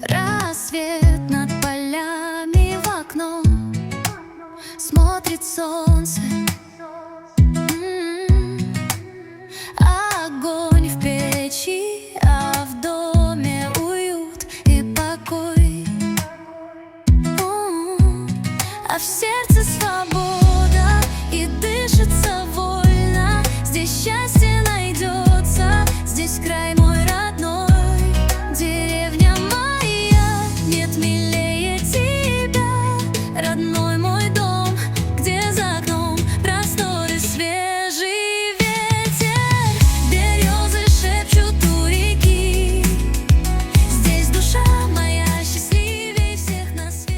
Рассвет над полями в окно, смотрит солнце. Огонь в печи, а в доме уют и покой. А в сердце свобода, и дышится вольно. Здесь счастье найдется, здесь край мой родной. Деревня моя, нет милее тебя. Родной мой дом, где за окном просторы, свежий ветер. Березы шепчут у реки. Здесь душа моя счастливее всех на свете.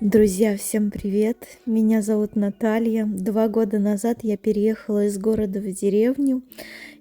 Друзья, всем привет! Меня зовут Наталья. 2 года назад я переехала из города в деревню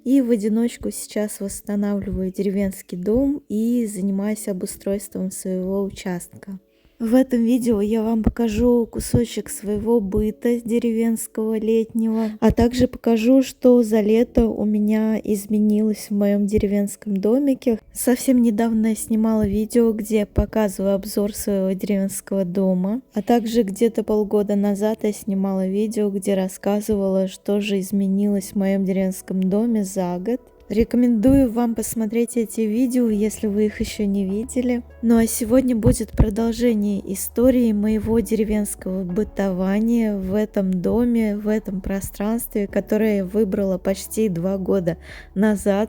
и в одиночку сейчас восстанавливаю деревенский дом и занимаюсь обустройством своего участка. В этом видео я вам покажу кусочек своего быта деревенского летнего, а также покажу, что за лето у меня изменилось в моем деревенском домике. Совсем недавно я снимала видео, где показываю обзор своего деревенского дома, а также где-то полгода назад я снимала видео, где рассказывала, что же изменилось в моем деревенском доме за год. Рекомендую вам посмотреть эти видео, если вы их еще не видели. Ну а сегодня будет продолжение истории моего деревенского бытования в этом доме, в этом пространстве, которое я выбрала почти 2 года назад,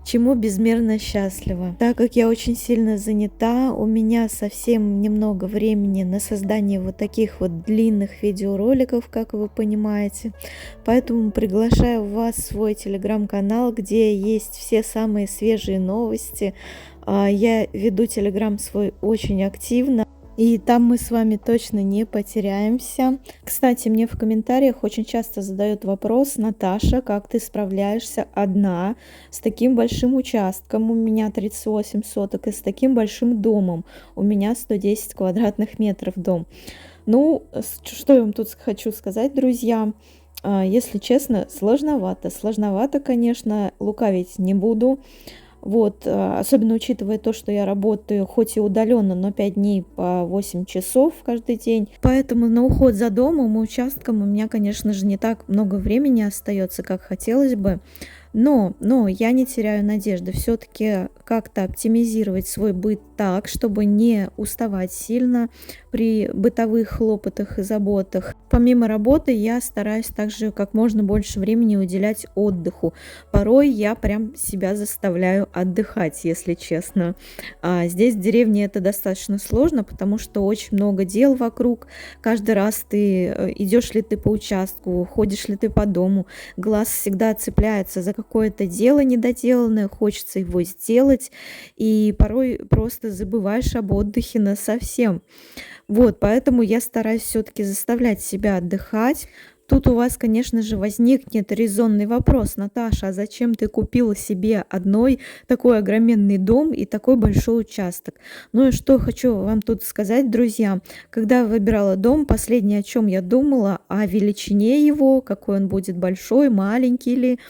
чему безмерно счастлива. Так как я очень сильно занята, у меня совсем немного времени на создание вот таких вот длинных видеороликов, как вы понимаете. Поэтому приглашаю вас в свой телеграм-канал, где есть все самые свежие новости. Я веду телеграм свой очень активно. И там мы с вами точно не потеряемся. Кстати, мне в комментариях очень часто задают вопрос: Наташа, как ты справляешься одна с таким большим участком? У меня 38 соток, и с таким большим домом. У меня 110 квадратных метров дом. Ну, что я вам тут хочу сказать, друзья? Если честно, сложновато. Сложновато, конечно, лукавить не буду. Вот, особенно учитывая то, что я работаю хоть и удаленно, но 5 дней по 8 часов каждый день. Поэтому на уход за домом и участком у меня, конечно же, не так много времени остается, как хотелось бы. Но я не теряю надежды все-таки как-то оптимизировать свой быт так, чтобы не уставать сильно при бытовых хлопотах и заботах. Помимо работы я стараюсь также как можно больше времени уделять отдыху. Порой я прям себя заставляю отдыхать, если честно. Здесь в деревне это достаточно сложно, потому что очень много дел вокруг. Каждый раз ты идешь ли ты по участку, ходишь ли ты по дому, глаз всегда цепляется за какое-то дело недоделанное, хочется его сделать, и порой просто забываешь об отдыхе насовсем. Вот, поэтому я стараюсь все-таки заставлять себя отдыхать. Тут у вас, конечно же, возникнет резонный вопрос: Наташа, а зачем ты купила себе одной такой огроменный дом и такой большой участок? Ну и что хочу вам тут сказать, друзья. Когда я выбирала дом, последнее, о чем я думала, о величине его, какой он будет, большой, маленький ли.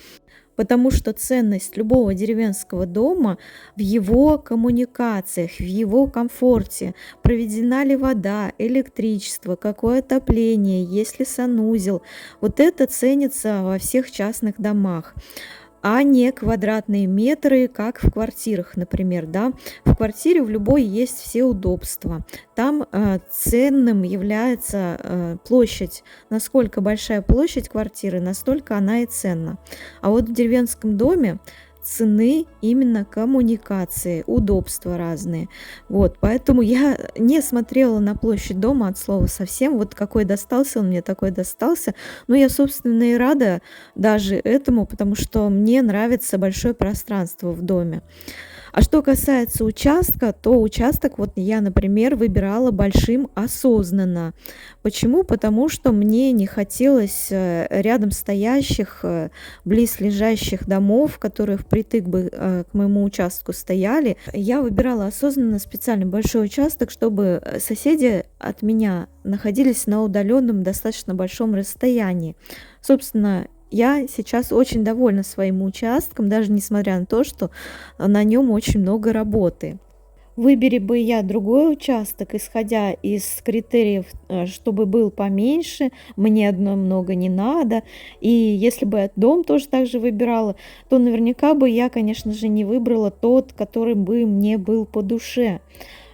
Потому что ценность любого деревенского дома в его коммуникациях, в его комфорте. Проведена ли вода, электричество, какое отопление, есть ли санузел. Вот это ценится во всех частных домах, а не квадратные метры, как в квартирах, например. Да? В квартире в любой есть все удобства. Там ценным является площадь. Насколько большая площадь квартиры, настолько она и ценна. А вот в деревенском доме цены именно коммуникации, удобства разные. Вот, поэтому я не смотрела на площадь дома от слова совсем. Вот какой достался он мне, такой достался. Но я, собственно, и рада даже этому, потому что мне нравится большое пространство в доме. А что касается участка, то участок вот я, например, выбирала большим осознанно. Почему? Потому что мне не хотелось рядом стоящих, близлежащих домов, которые впритык бы к моему участку стояли. Я выбирала осознанно специально большой участок, чтобы соседи от меня находились на удаленном достаточно большом расстоянии. Собственно, я сейчас очень довольна своим участком, даже несмотря на то, что на нем очень много работы. Выбери бы я другой участок, исходя из критериев, чтобы был поменьше, мне одной много не надо. И если бы я дом тоже так же выбирала, то наверняка бы я, конечно же, не выбрала тот, который бы мне был по душе.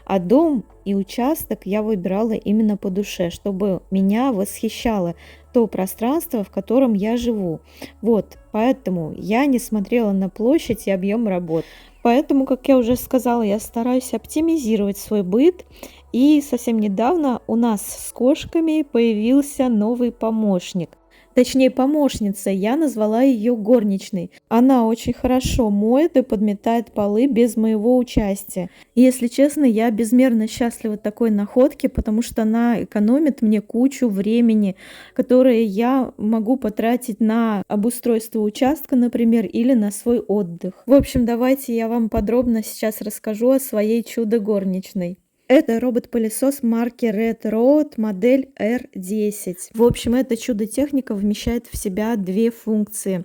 А дом и участок я выбирала именно по душе, чтобы меня восхищало то пространство, в котором я живу. Вот, поэтому я не смотрела на площадь и объем работ. Поэтому, как я уже сказала, я стараюсь оптимизировать свой быт. И совсем недавно у нас с кошками появился новый помощник. Точнее, помощница, я назвала ее горничной. Она очень хорошо моет и подметает полы без моего участия. И, если честно, я безмерно счастлива такой находке, потому что она экономит мне кучу времени, которое я могу потратить на обустройство участка, например, или на свой отдых. В общем, давайте я вам подробно сейчас расскажу о своей чудо-горничной. Это робот-пылесос марки Red Road, модель R10. В общем, эта чудо-техника вмещает в себя две функции.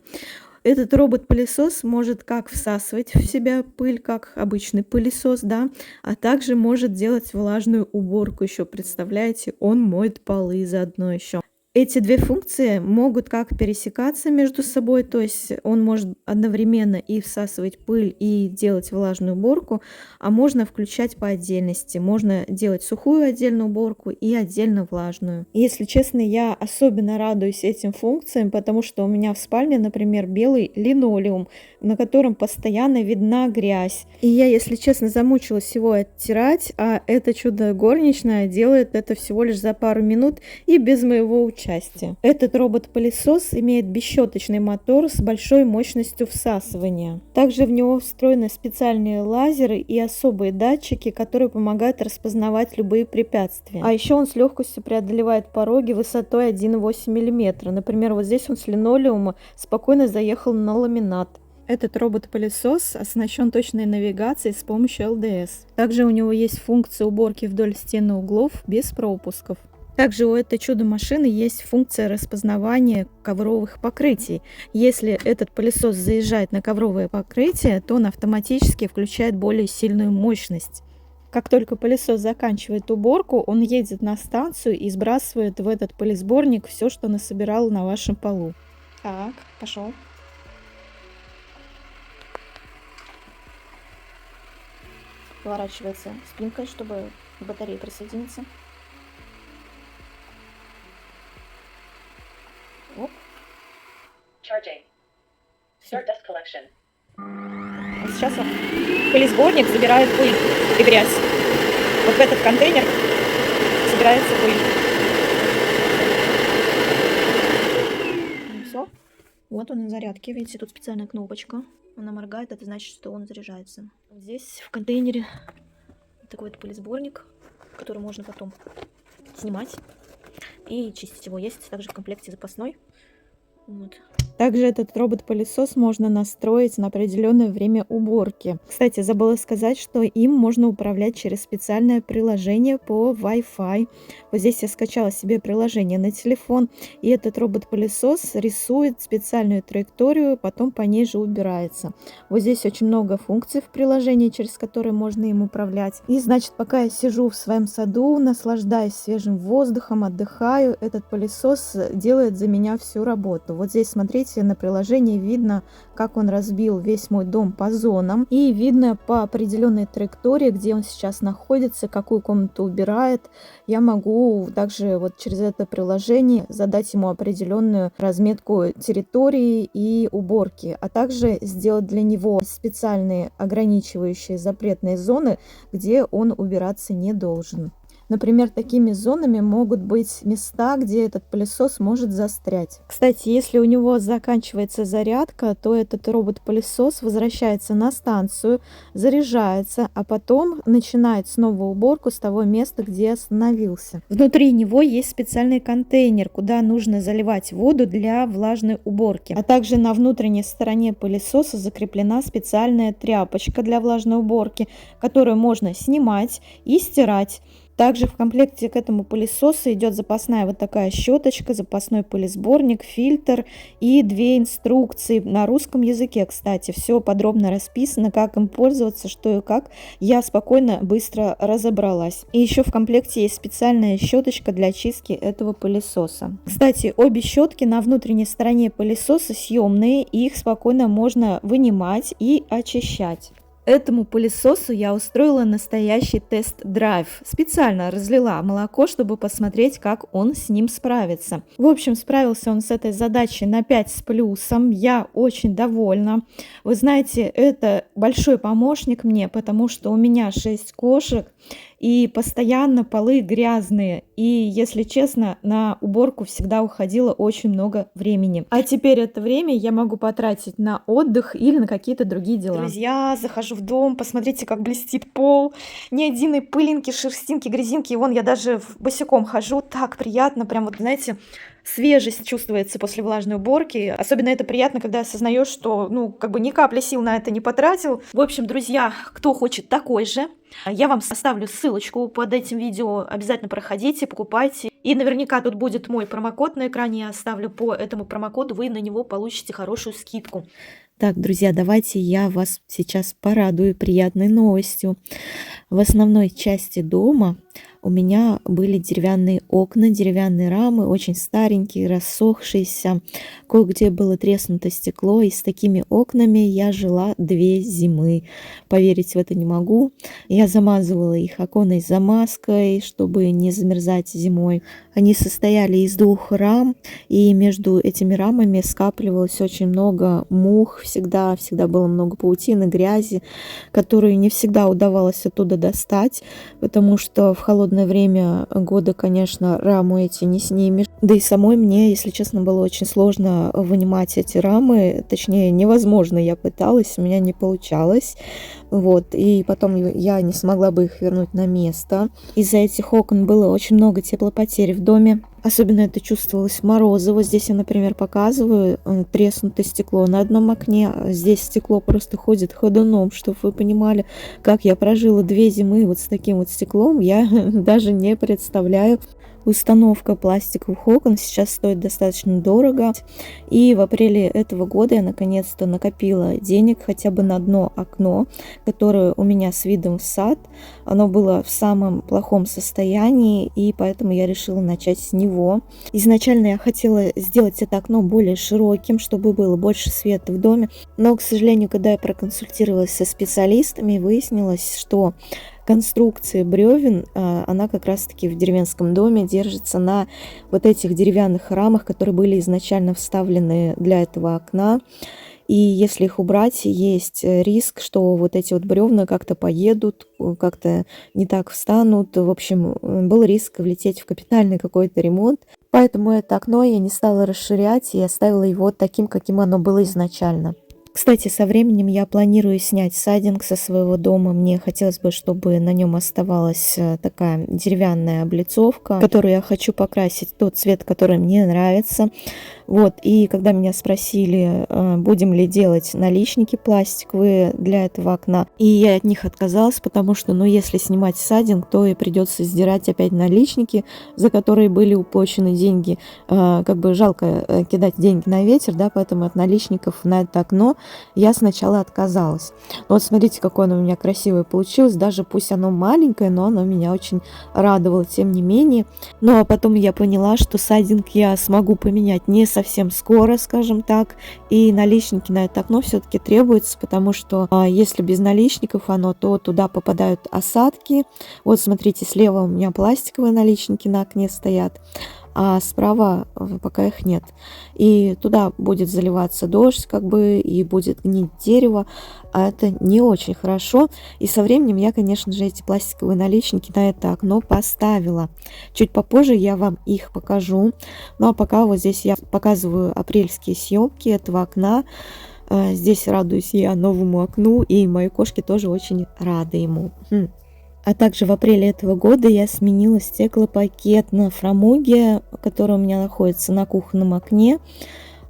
Этот робот-пылесос может как всасывать в себя пыль, как обычный пылесос, да, а также может делать влажную уборку еще. Представляете, он моет полы заодно еще. Эти две функции могут как пересекаться между собой, то есть он может одновременно и всасывать пыль, и делать влажную уборку, а можно включать по отдельности. Можно делать сухую отдельную уборку и отдельно влажную. Если честно, я особенно радуюсь этим функциям, потому что у меня в спальне, например, белый линолеум, на котором постоянно видна грязь. И я, если честно, замучилась его оттирать, а это чудо горничная делает это всего лишь за пару минут и без моего участия. Этот робот-пылесос имеет бесщеточный мотор с большой мощностью всасывания. Также в него встроены специальные лазеры и особые датчики, которые помогают распознавать любые препятствия. А еще он с легкостью преодолевает пороги высотой 1,8 мм. Например, вот здесь он с линолеума спокойно заехал на ламинат. Этот робот-пылесос оснащен точной навигацией с помощью ЛДС. Также у него есть функция уборки вдоль стен и углов без пропусков. Также у этой чудо-машины есть функция распознавания ковровых покрытий. Если этот пылесос заезжает на ковровое покрытие, то он автоматически включает более сильную мощность. Как только пылесос заканчивает уборку, он едет на станцию и сбрасывает в этот пылесборник все, что насобирал на вашем полу. Так, пошел. Поворачивается спинкой, чтобы к батарее присоединиться. Оп. Charging. Start dust collection. А сейчас пылесборник забирает пыль и грязь. Вот в этот контейнер собирается пыль. Все. Вот он на зарядке. Видите, тут специальная кнопочка. Она моргает, это значит, что он заряжается. Вот здесь в контейнере такой вот пылесборник, который можно потом снимать и чистить его. Есть также в комплекте запасной. Вот. Также этот робот-пылесос можно настроить на определенное время уборки. Кстати, забыла сказать, что им можно управлять через специальное приложение по Wi-Fi. Вот здесь я скачала себе приложение на телефон, и этот робот-пылесос рисует специальную траекторию, потом по ней же убирается. Вот здесь очень много функций в приложении, через которые можно им управлять. И значит, пока я сижу в своем саду, наслаждаюсь свежим воздухом, отдыхаю, этот пылесос делает за меня всю работу. Вот здесь, смотрите, на приложении видно, как он разбил весь мой дом по зонам. И видно по определенной траектории, где он сейчас находится, какую комнату убирает. Я могу также вот через это приложение задать ему определенную разметку территории и уборки, а также сделать для него специальные ограничивающие запретные зоны, где он убираться не должен. Например, такими зонами могут быть места, где этот пылесос может застрять. Кстати, если у него заканчивается зарядка, то этот робот-пылесос возвращается на станцию, заряжается, а потом начинает снова уборку с того места, где остановился. Внутри него есть специальный контейнер, куда нужно заливать воду для влажной уборки. А также на внутренней стороне пылесоса закреплена специальная тряпочка для влажной уборки, которую можно снимать и стирать. Также в комплекте к этому пылесосу идет запасная вот такая щеточка, запасной пылесборник, фильтр и 2 инструкции на русском языке, кстати. Все подробно расписано, как им пользоваться, что и как. Я спокойно, быстро разобралась. И еще в комплекте есть специальная щеточка для чистки этого пылесоса. Кстати, обе щетки на внутренней стороне пылесоса съемные, и их спокойно можно вынимать и очищать. Этому пылесосу я устроила настоящий тест-драйв. Специально разлила молоко, чтобы посмотреть, как он с ним справится. В общем, справился он с этой задачей на 5 с плюсом. Я очень довольна. Вы знаете, это большой помощник мне, потому что у меня 6 кошек, и постоянно полы грязные. И, если честно, на уборку всегда уходило очень много времени. А теперь это время я могу потратить на отдых или на какие-то другие дела. Друзья, захожу в дом, посмотрите, как блестит пол. Ни единой пылинки, шерстинки, грязинки. И вон я даже босиком хожу. Так приятно, прям вот, знаете, свежесть чувствуется после влажной уборки. Особенно это приятно, когда осознаешь, что, как бы ни капли сил на это не потратил. В общем, друзья, кто хочет такой же, я вам оставлю ссылочку под этим видео. Обязательно проходите, покупайте. И наверняка тут будет мой промокод на экране. Я оставлю по этому промокоду. Вы на него получите хорошую скидку. Так, друзья, давайте я вас сейчас порадую приятной новостью. В основной части дома у меня были деревянные окна, деревянные рамы, очень старенькие, рассохшиеся. Кое-где было треснуто стекло, и с такими окнами я жила 2 зимы. Поверить в это не могу. Я замазывала их оконной замазкой, чтобы не замерзать зимой. Они состояли из 2 рам, и между этими рамами скапливалось очень много мух. Всегда было много паутины, грязи, которую не всегда удавалось оттуда достать, потому что в холодное время года, конечно, раму эти не снимешь. Да и самой мне, если честно, было очень сложно вынимать эти рамы. Точнее, невозможно, я пыталась, у меня не получалось. Вот, и потом я не смогла бы их вернуть на место. Из-за этих окон было очень много теплопотери в доме. Особенно это чувствовалось в морозы. Вот здесь я, например, показываю треснутое стекло на одном окне. Здесь стекло просто ходит ходуном, чтобы вы понимали, как я прожила 2 зимы вот с таким вот стеклом. Я даже не представляю. Установка пластиковых окон сейчас стоит достаточно дорого. И в апреле этого года я наконец-то накопила денег хотя бы на одно окно, которое у меня с видом в сад. Оно было в самом плохом состоянии, и поэтому я решила начать с него. Изначально я хотела сделать это окно более широким, чтобы было больше света в доме. Но, к сожалению, когда я проконсультировалась со специалистами, выяснилось, что конструкция бревен, она как раз-таки в деревенском доме держится на вот этих деревянных рамах, которые были изначально вставлены для этого окна. И если их убрать, есть риск, что вот эти вот бревна как-то поедут, как-то не так встанут. В общем, был риск влететь в капитальный какой-то ремонт. Поэтому это окно я не стала расширять и оставила его таким, каким оно было изначально. Кстати, со временем я планирую снять сайдинг со своего дома. Мне хотелось бы, чтобы на нем оставалась такая деревянная облицовка, которую я хочу покрасить тот цвет, который мне нравится. Вот, и когда меня спросили, будем ли делать наличники пластиковые для этого окна, и я от них отказалась, потому что, если снимать сайдинг, то и придется сдирать опять наличники, за которые были уплачены деньги. Как бы жалко кидать деньги на ветер, да, поэтому от наличников на это окно я сначала отказалась. Но вот смотрите, какое оно у меня красивое получилось, даже пусть оно маленькое, но оно меня очень радовало, тем не менее. Ну, а потом я поняла, что сайдинг я смогу поменять не совсем скоро, скажем так, и наличники на это окно все-таки требуются, потому что если без наличников оно, то туда попадают осадки. Вот смотрите, слева у меня пластиковые наличники на окне стоят, а справа пока их нет. И туда будет заливаться дождь, и будет гнить дерево, а это не очень хорошо. И со временем я, конечно же, эти пластиковые наличники на это окно поставила. Чуть попозже я вам их покажу. Ну а пока вот здесь я показываю апрельские съемки этого окна. Здесь радуюсь я новому окну, и мои кошки тоже очень рады ему. А также в апреле этого года я сменила стеклопакет на фрамуге, который у меня находится на кухонном окне.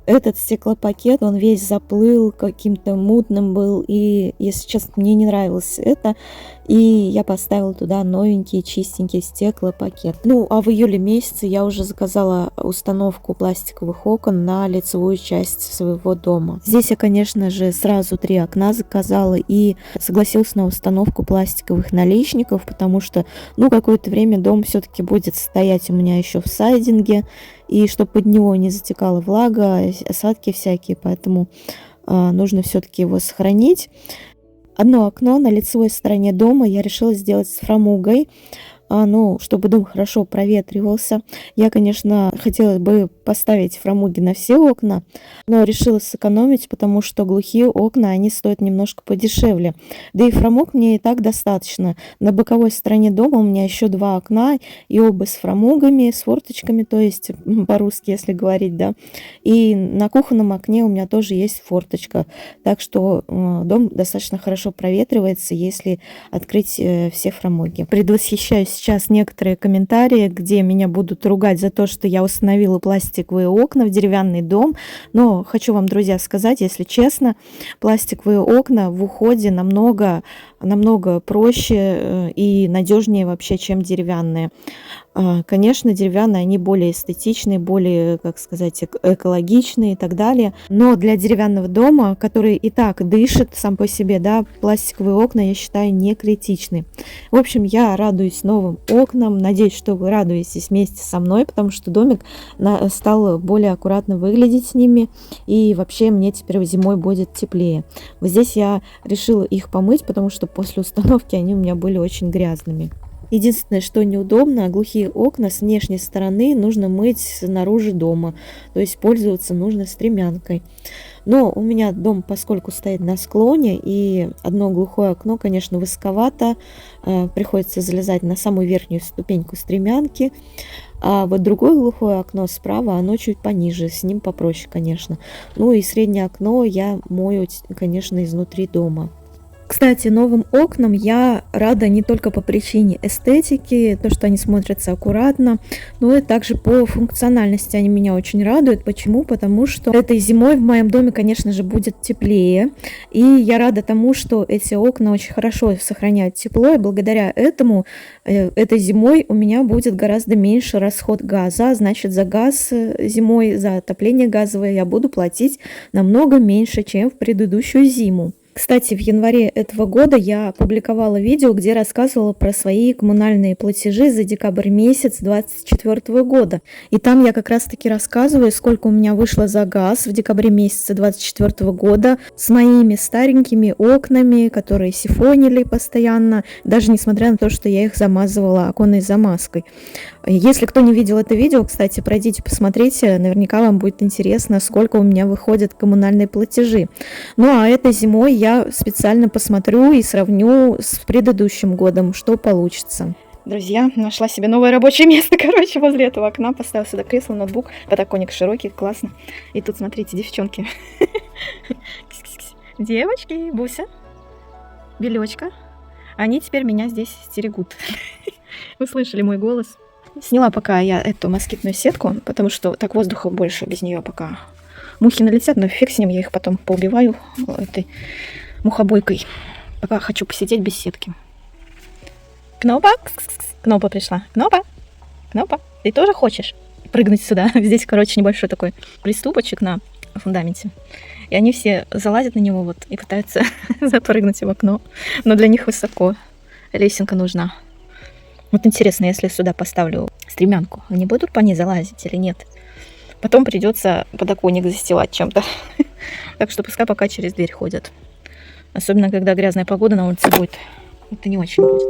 Этот стеклопакет, он весь заплыл, каким-то мутным был, и, если честно, мне не нравилось это. И я поставила туда новенький чистенький стеклопакет. Ну, а в июле месяце я уже заказала установку пластиковых окон на лицевую часть своего дома. Здесь я, конечно же, сразу 3 окна заказала и согласилась на установку пластиковых наличников, потому что, ну, какое-то время дом все-таки будет стоять у меня еще в сайдинге, и чтобы под него не затекала влага, осадки всякие, поэтому нужно все-таки его сохранить. Одно окно на лицевой стороне дома я решила сделать с фрамугой, ну, чтобы дом хорошо проветривался. Я, конечно, хотела бы поставить фрамуги на все окна, но решила сэкономить, потому что глухие окна, они стоят немножко подешевле. Да и фрамуг мне и так достаточно. На боковой стороне дома у меня еще 2 окна, и оба с фрамугами, с форточками, то есть по-русски, если говорить, да. И на кухонном окне у меня тоже есть форточка. Так что дом достаточно хорошо проветривается, если открыть все фрамуги. Предвосхищаю сейчас некоторые комментарии, где меня будут ругать за то, что я установила пластиковые окна в деревянный дом. Но хочу вам, друзья, сказать, если честно, пластиковые окна в уходе намного проще и надежнее вообще, чем деревянные. Конечно, деревянные, они более эстетичные, более, как сказать, экологичные и так далее. Но для деревянного дома, который и так дышит сам по себе, да, пластиковые окна, я считаю, не критичны. В общем, я радуюсь новым окнам. Надеюсь, что вы радуетесь вместе со мной, потому что домик стал более аккуратно выглядеть с ними. И вообще мне теперь зимой будет теплее. Вот здесь я решила их помыть, потому что после установки они у меня были очень грязными. Единственное, что неудобно, глухие окна с внешней стороны нужно мыть снаружи дома, то есть пользоваться нужно стремянкой. Но у меня дом, поскольку стоит на склоне, и одно глухое окно, конечно, высоковато, приходится залезать на самую верхнюю ступеньку стремянки, а вот другое глухое окно справа, оно чуть пониже, с ним попроще, конечно. Ну и среднее окно я мою, конечно, изнутри дома. Кстати, новым окнам я рада не только по причине эстетики, то, что они смотрятся аккуратно, но и также по функциональности они меня очень радуют. Почему? Потому что этой зимой в моем доме, конечно же, будет теплее, и я рада тому, что эти окна очень хорошо сохраняют тепло, и благодаря этому этой зимой у меня будет гораздо меньше расход газа, значит, за газ зимой, за отопление газовое я буду платить намного меньше, чем в предыдущую зиму. Кстати, в январе этого года я опубликовала видео, где рассказывала про свои коммунальные платежи за декабрь месяц 2024 года. И там я как раз-таки рассказываю, сколько у меня вышло за газ в декабре месяце 2024 года с моими старенькими окнами, которые сифонили постоянно, даже несмотря на то, что я их замазывала оконной замазкой. Если кто не видел это видео, кстати, пройдите, посмотрите, наверняка вам будет интересно, сколько у меня выходят коммунальные платежи. Ну а этой зимой я специально посмотрю и сравню с предыдущим годом, что получится. Друзья, нашла себе новое рабочее место, короче, возле этого окна. Поставила сюда кресло, ноутбук, подоконник широкий, классно. И тут, смотрите, девчонки. Девочки, Буся, Белечка. Они теперь меня здесь стерегут. Вы слышали мой голос? Сняла пока я эту москитную сетку, потому что так воздуха больше без нее пока. Мухи налетят, но фиг с ним, я их потом поубиваю этой мухобойкой. Пока хочу посидеть без сетки. Кнопа! Кнопа пришла. Кнопа! Кнопа! Ты тоже хочешь прыгнуть сюда? Здесь, короче, небольшой такой приступочек на фундаменте. И они все залазят на него вот и пытаются запрыгнуть в окно. Но для них высоко. Лесенка нужна. Вот интересно, если сюда поставлю стремянку, они будут по ней залазить или нет? Потом придется подоконник застилать чем-то. Так что пускай пока через дверь ходят. Особенно, когда грязная погода на улице будет. Это не очень будет.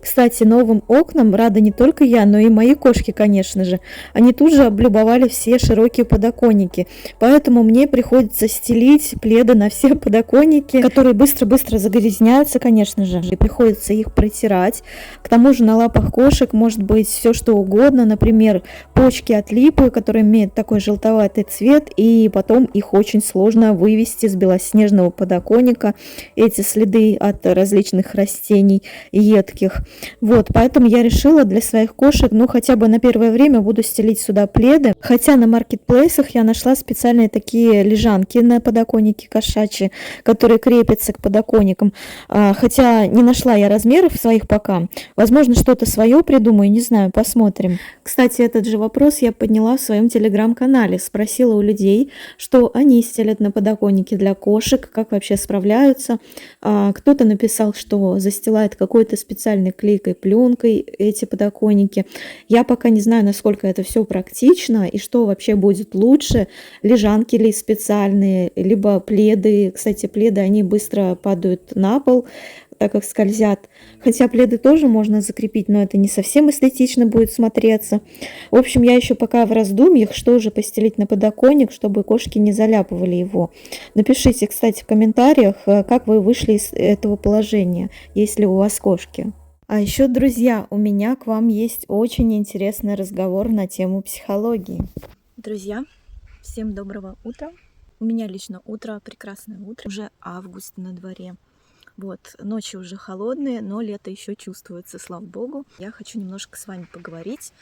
Кстати, новым окнам рада не только я, но и мои кошки, конечно же. Они тут же облюбовали все широкие подоконники. Поэтому мне приходится стелить пледы на все подоконники, которые быстро-быстро загрязняются, конечно же. И приходится их протирать. К тому же на лапах кошек может быть все что угодно. Например, почки от липы, которые имеют такой желтоватый цвет. И потом их очень сложно вывести с белоснежного подоконника. Эти следы от различных растений едких. Вот, поэтому я решила для своих кошек, ну, хотя бы на первое время буду стелить сюда пледы. Хотя на маркетплейсах я нашла специальные такие лежанки на подоконнике кошачьи, которые крепятся к подоконникам. Хотя не нашла я размеров своих пока. Возможно, что-то свое придумаю, не знаю, посмотрим. Кстати, этот же вопрос я подняла в своем телеграм-канале. Спросила у людей, что они стелят на подоконнике для кошек, как вообще справляются. Кто-то написал, что застилает какой-то специальной клейкой пленкой эти подоконники. Я пока не знаю, насколько это все практично и что вообще будет лучше. Лежанки ли специальные, либо пледы. Кстати, пледы, они быстро падают на пол, так как скользят. Хотя пледы тоже можно закрепить, но это не совсем эстетично будет смотреться. В общем, я еще пока в раздумьях, что же постелить на подоконник, чтобы кошки не заляпывали его. Напишите, кстати, в комментариях, как вы вышли из этого положения, если у вас кошки. А еще, друзья, у меня к вам есть очень интересный разговор на тему психологии. Друзья, всем доброго утра. У меня лично утро, прекрасное утро. Уже август на дворе. Вот, ночи уже холодные, но лето еще чувствуется, слава богу. Я хочу немножко с вами поговорить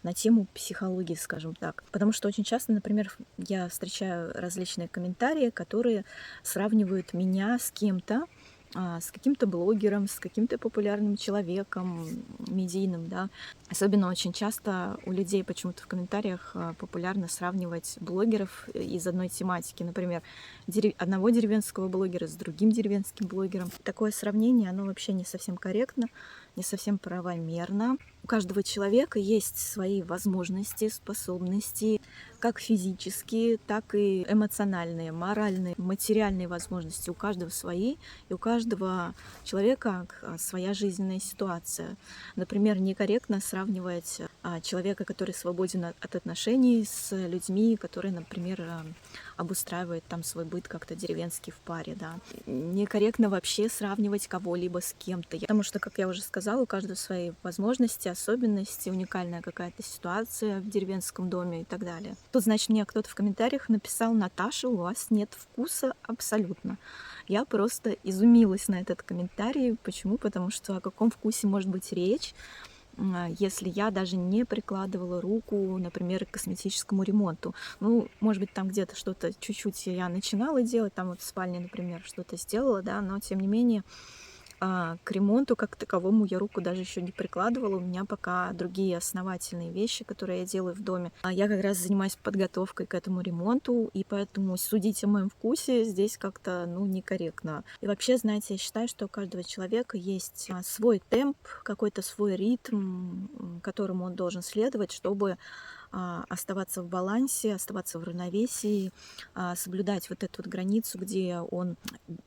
на тему психологии, скажем так. Потому что очень часто, например, я встречаю различные комментарии, которые сравнивают меня с кем-то, с каким-то блогером, с каким-то популярным человеком, медийным, да. Особенно очень часто у людей почему-то в комментариях популярно сравнивать блогеров из одной тематики. Например, одного деревенского блогера с другим деревенским блогером. Такое сравнение, оно вообще не совсем корректно, не совсем правомерно. У каждого человека есть свои возможности, способности, как физические, так и эмоциональные, моральные, материальные возможности. У каждого свои, и у каждого человека своя жизненная ситуация. Например, некорректно сравнивать человека, который свободен от отношений, с людьми, которые, например, обустраивают там свой быт как-то деревенский в паре, да. Некорректно вообще сравнивать кого-либо с кем-то, потому что, как я уже сказала, у каждого свои возможности, особенности, уникальная какая-то ситуация в деревенском доме и так далее. Тут, значит, мне кто-то в комментариях написал: Наташа, у вас нет вкуса абсолютно. Я просто изумилась на этот комментарий. Почему? Потому что о каком вкусе может быть речь, если я даже не прикладывала руку, например, к косметическому ремонту. Ну, может быть, там где-то что-то чуть-чуть я начинала делать, там вот в спальне, например, что-то сделала, да, но тем не менее к ремонту как таковому я руку даже еще не прикладывала. У меня пока другие основательные вещи, которые я делаю в доме. Я как раз занимаюсь подготовкой к этому ремонту, и поэтому судить о моем вкусе здесь как-то, ну, некорректно. И вообще, знаете, я считаю, что у каждого человека есть свой темп, какой-то свой ритм, которому он должен следовать, чтобы оставаться в балансе, оставаться в равновесии, соблюдать вот эту вот границу, где он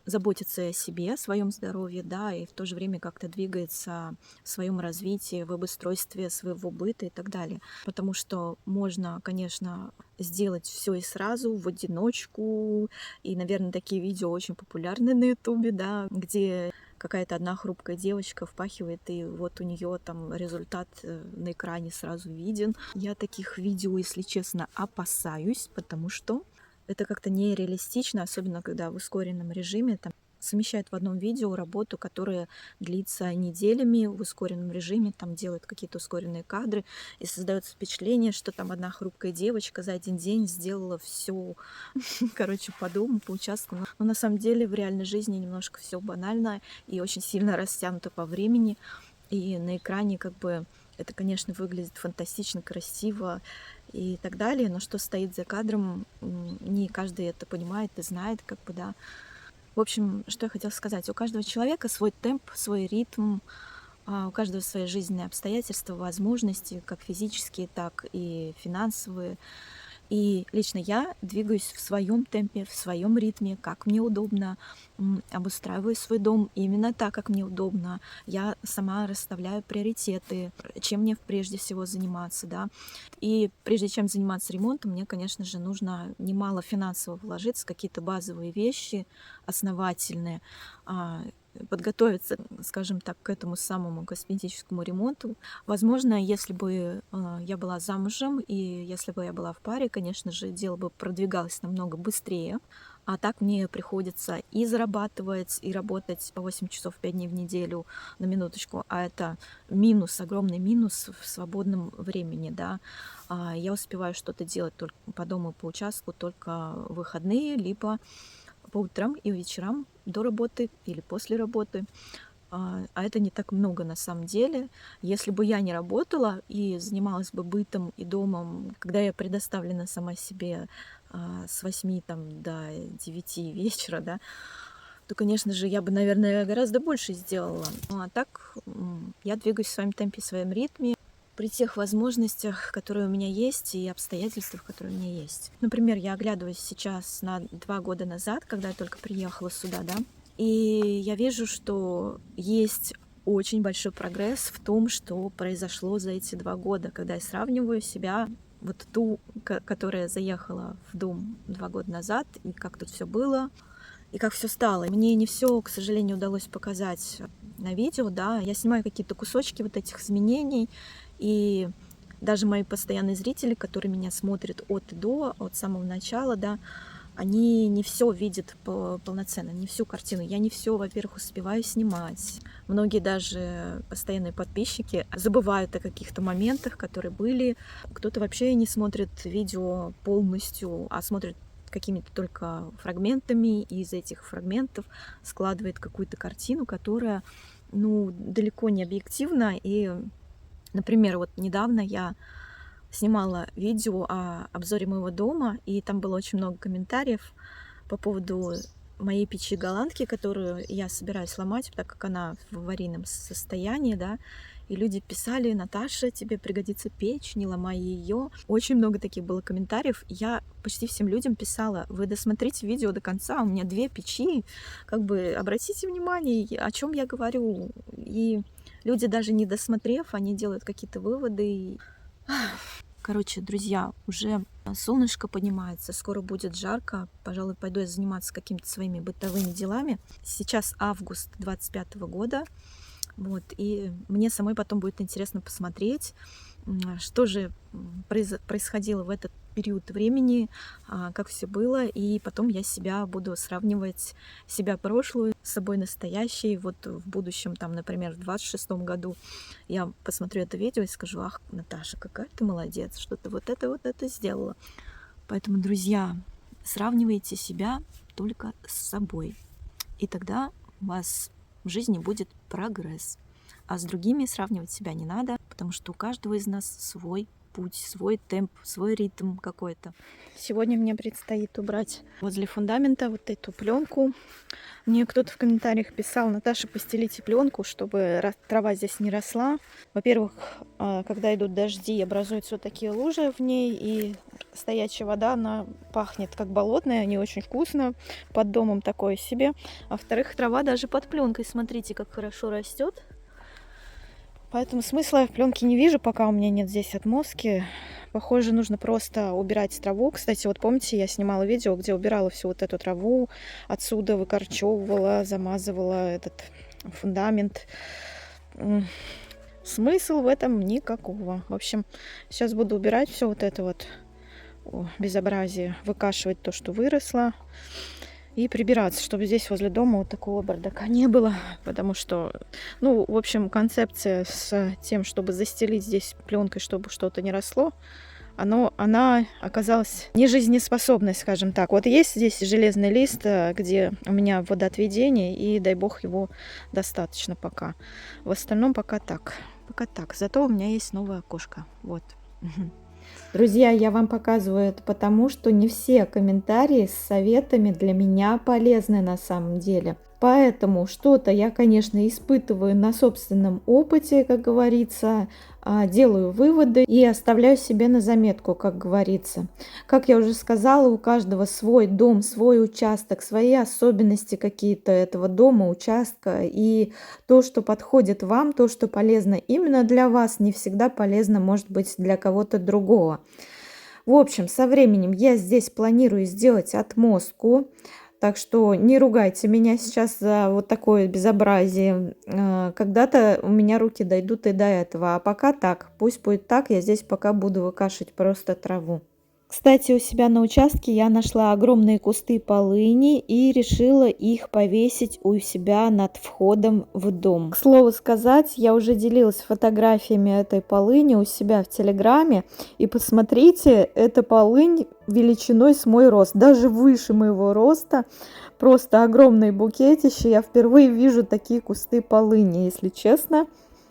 заботится о себе, о своем здоровье, да, и в то же время как-то двигается в своем развитии, в обустройстве своего быта и так далее. Потому что можно, конечно, сделать все и сразу в одиночку, и, наверное, такие видео очень популярны на Ютубе, да, где какая-то одна хрупкая девочка впахивает, и вот у нее там результат на экране сразу виден. Я таких видео, если честно, опасаюсь, потому что это как-то нереалистично, особенно когда в ускоренном режиме там совмещают в одном видео работу, которая длится неделями в ускоренном режиме, там делают какие-то ускоренные кадры, и создается впечатление, что там одна хрупкая девочка за один день сделала все, короче, по дому, по участку. Но на самом деле в реальной жизни немножко все банально и очень сильно растянуто по времени, и на экране как бы это, конечно, выглядит фантастично, красиво и так далее, но что стоит за кадром, не каждый это понимает и знает, как бы, да. В общем, что я хотела сказать. У каждого человека свой темп, свой ритм, у каждого свои жизненные обстоятельства, возможности, как физические, так и финансовые. И лично я двигаюсь в своем темпе, в своем ритме, как мне удобно, обустраиваю свой дом именно так, как мне удобно. Я сама расставляю приоритеты, чем мне прежде всего заниматься, да. И прежде чем заниматься ремонтом, мне, конечно же, нужно немало финансово вложиться, какие-то базовые вещи основательные, подготовиться, скажем так, к этому самому косметическому ремонту. Возможно, если бы я была замужем и если бы я была в паре, конечно же, дело бы продвигалось намного быстрее. А так мне приходится и зарабатывать, и работать по 8 часов 5 дней в неделю, на минуточку. А это минус, огромный минус в свободном времени, да. Я успеваю что-то делать только по дому, по участку только в выходные, либо по утрам и вечерам до работы или после работы. А это не так много на самом деле. Если бы я не работала и занималась бы бытом и домом, когда я предоставлена сама себе с 8 там, до 9 вечера, да, то, конечно же, я бы, наверное, гораздо больше сделала. А так я двигаюсь в своем темпе, в своем ритме, при тех возможностях, которые у меня есть, и обстоятельствах, которые у меня есть. Например, я оглядываюсь сейчас на 2 года назад, когда я только приехала сюда, да, и я вижу, что есть очень большой прогресс в том, что произошло за эти 2 года, когда я сравниваю себя, вот ту, которая заехала в дом 2 года назад, и как тут все было, и как все стало. Мне не все, к сожалению, удалось показать на видео, да. Я снимаю какие-то кусочки вот этих изменений, и даже мои постоянные зрители, которые меня смотрят от и до, от самого начала, да, они не все видят полноценно, не всю картину. Я не все, во-первых, успеваю снимать. Многие даже постоянные подписчики забывают о каких-то моментах, которые были. Кто-то вообще не смотрит видео полностью, а смотрит какими-то только фрагментами, и из этих фрагментов складывает какую-то картину, которая, ну, далеко не объективна. И, например, вот недавно я снимала видео о обзоре моего дома, и там было очень много комментариев по поводу моей печи голландки, которую я собираюсь сломать, так как она в аварийном состоянии, да. И люди писали: Наташа, тебе пригодится печь, не ломай ее. Очень много таких было комментариев. Я почти всем людям писала: вы досмотрите видео до конца, у меня 2 печи, как бы обратите внимание, о чем я говорю. И люди, даже не досмотрев, они делают какие-то выводы. Короче, друзья, уже солнышко поднимается, скоро будет жарко. Пожалуй, пойду я заниматься какими-то своими бытовыми делами. Сейчас август 25 года. Вот, и мне самой потом будет интересно посмотреть, что же происходило в этот период времени, как все было, и потом я себя буду сравнивать, себя прошлую с собой настоящей. Вот в будущем, там, например, в 26-м году я посмотрю это видео и скажу: ах, Наташа, какая ты молодец, что ты вот это сделала. Поэтому, друзья, сравнивайте себя только с собой, и тогда у вас в жизни будет прогресс. А с другими сравнивать себя не надо, потому что у каждого из нас свой путь, свой темп, свой ритм какой-то. Сегодня мне предстоит убрать возле фундамента вот эту пленку. Мне кто-то в комментариях писал: Наташа, постелите пленку, чтобы трава здесь не росла. Во-первых, когда идут дожди, образуются вот такие лужи в ней, и стоячая вода, она пахнет как болотная, не очень вкусно, под домом такое себе. А во-вторых, трава даже под пленкой, смотрите, как хорошо растет. Поэтому смысла в пленке не вижу, пока у меня нет здесь отмостки. Похоже, нужно просто убирать траву. Кстати, вот помните, я снимала видео, где убирала всю вот эту траву, отсюда выкорчевывала, замазывала этот фундамент. Смысл в этом никакого. В общем, сейчас буду убирать все вот это вот безобразие, выкашивать то, что выросло, и прибираться, чтобы здесь возле дома вот такого бардака не было, потому что, ну, в общем, концепция с тем, чтобы застелить здесь пленкой, чтобы что-то не росло, она оказалась нежизнеспособной, скажем так. Вот есть здесь железный лист, где у меня водоотведение, и дай бог его достаточно пока. В остальном пока так. Пока так. Зато у меня есть новая кошка. Вот. Друзья, я вам показываю это потому, что не все комментарии с советами для меня полезны на самом деле. Поэтому что-то я, конечно, испытываю на собственном опыте, как говорится, делаю выводы и оставляю себе на заметку, как говорится. Как я уже сказала, у каждого свой дом, свой участок, свои особенности какие-то этого дома, участка. И то, что подходит вам, то, что полезно именно для вас, не всегда полезно, может быть, для кого-то другого. В общем, со временем я здесь планирую сделать отмостку. Так что не ругайте меня сейчас за вот такое безобразие. Когда-то у меня руки дойдут и до этого. А пока так. Пусть будет так. Я здесь пока буду выкашивать просто траву. Кстати, у себя на участке я нашла огромные кусты полыни и решила их повесить у себя над входом в дом. К слову сказать, я уже делилась фотографиями этой полыни у себя в Телеграме. И посмотрите, эта полынь величиной с мой рост, даже выше моего роста. Просто огромные букетища. Я впервые вижу такие кусты полыни, если честно.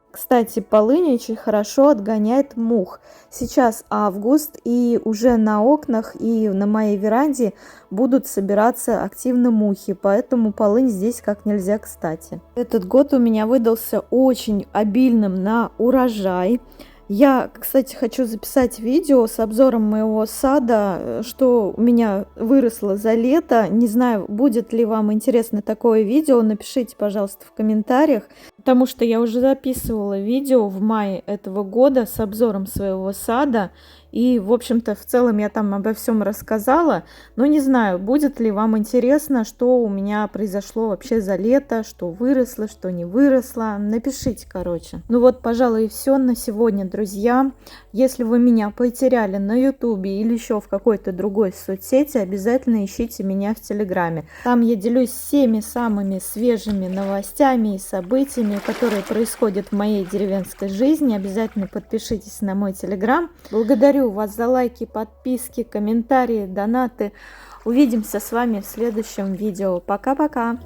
Кстати, полынь очень хорошо отгоняет мух. Сейчас август, и уже на окнах и на моей веранде будут собираться активно мухи, поэтому полынь здесь как нельзя кстати. Этот год у меня выдался очень обильным на урожай. Я, кстати, хочу записать видео с обзором моего сада, что у меня выросло за лето. Не знаю, будет ли вам интересно такое видео, напишите, пожалуйста, в комментариях. Потому что я уже записывала видео в мае этого года с обзором своего сада. И, в общем-то, в целом я там обо всем рассказала. Но не знаю, будет ли вам интересно, что у меня произошло вообще за лето, что выросло, что не выросло. Напишите, короче. Ну вот, пожалуй, и все на сегодня, друзья. Если вы меня потеряли на ютубе или еще в какой-то другой соцсети, обязательно ищите меня в Телеграме. Там я делюсь всеми самыми свежими новостями и событиями, которые происходят в моей деревенской жизни. Обязательно подпишитесь на мой Телеграм. Благодарю вас за лайки, подписки, комментарии, донаты. Увидимся с вами в следующем видео. Пока-пока!